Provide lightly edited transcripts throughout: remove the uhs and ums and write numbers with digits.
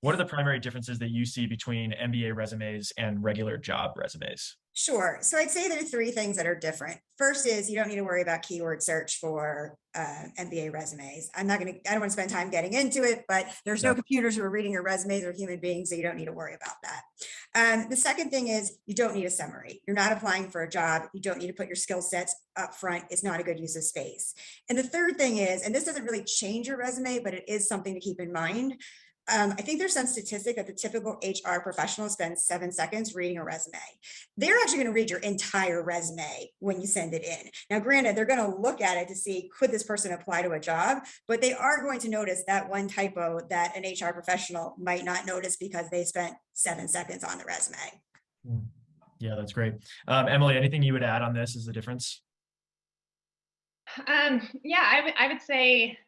What are the primary differences that you see between MBA resumes and regular job resumes? Sure. So I'd say there are three things that are different. First is you don't need to worry about keyword search for MBA resumes. I don't want to spend time getting into it, but there's no Yep. computers who are reading your resumes or human beings, so you don't need to worry about that. The second thing is you don't need a summary. You're not applying for a job. You don't need to put your skill sets up front. It's not a good use of space. And the third thing is, and this doesn't really change your resume, but it is something to keep in mind. I think there's some statistic that the typical HR professional spends 7 seconds reading a resume. They're actually going to read your entire resume when you send it in. Now, granted, they're going to look at it to see, could this person apply to a job? But they are going to notice that one typo that an HR professional might not notice because they spent 7 seconds on the resume. Yeah, that's great. Emily, anything you would add on this as the difference? Yeah, I would say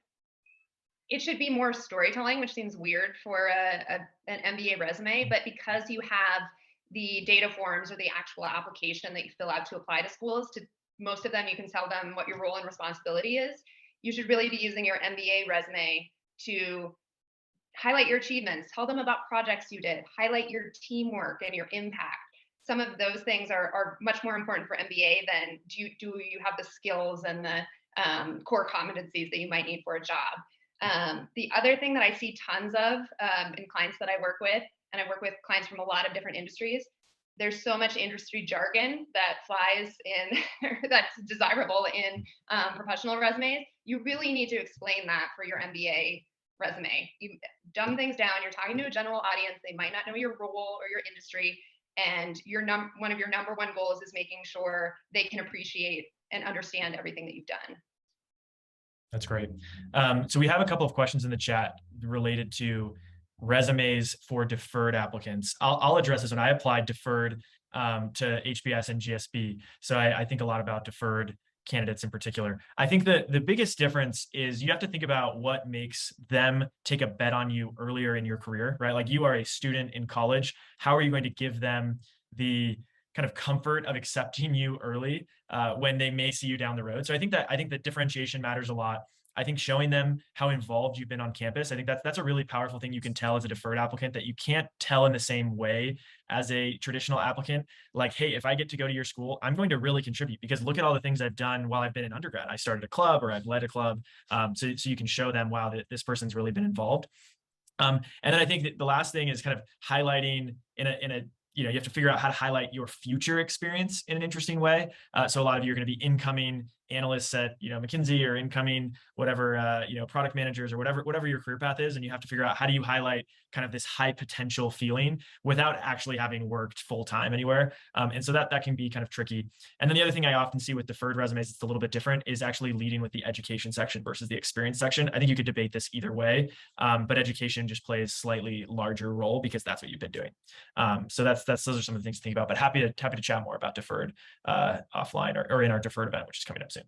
it should be more storytelling, which seems weird for an MBA resume, but because you have the data forms or the actual application that you fill out to apply to schools, to most of them, you can tell them what your role and responsibility is. You should really be using your MBA resume to highlight your achievements, tell them about projects you did, highlight your teamwork and your impact. Some of those things are much more important for MBA than do you have the skills and the core competencies that you might need for a job. The other thing that I see tons of in clients that I work with, and I work with clients from a lot of different industries, there's so much industry jargon that flies in, that's desirable in professional resumes. You really need to explain that for your MBA resume. You dumb things down. You're talking to a general audience. They might not know your role or your industry. And one of your number one goals is making sure they can appreciate and understand everything that you've done. That's great. So we have a couple of questions in the chat related to resumes for deferred applicants. I'll address this one. I applied deferred to HBS and GSB. So I think a lot about deferred candidates in particular. I think the biggest difference is you have to think about what makes them take a bet on you earlier in your career, right? Like you are a student in college. How are you going to give them the kind of comfort of accepting you early when they may see you down the road? So I think that differentiation matters a lot. I think showing them how involved you've been on campus, I think that's a really powerful thing you can tell as a deferred applicant that you can't tell in the same way as a traditional applicant. Like, hey, if I get to go to your school, I'm going to really contribute because look at all the things I've done while I've been in undergrad. I started a club or I've led a club. So you can show them, wow, that this person's really been involved. And then I think that the last thing is kind of highlighting in a you have to figure out how to highlight your future experience in an interesting way. So a lot of you are going to be incoming analysts at McKinsey or incoming whatever product managers or whatever your career path is, and you have to figure out how do you highlight kind of this high potential feeling without actually having worked full time anywhere. And so that can be kind of tricky. And then the other thing I often see with deferred resumes, it's a little bit different, is actually leading with the education section versus the experience section. I think you could debate this either way, but education just plays slightly larger role because that's what you've been doing. So those are some of the things to think about. But happy to chat more about deferred offline or in our deferred event, which is coming up soon.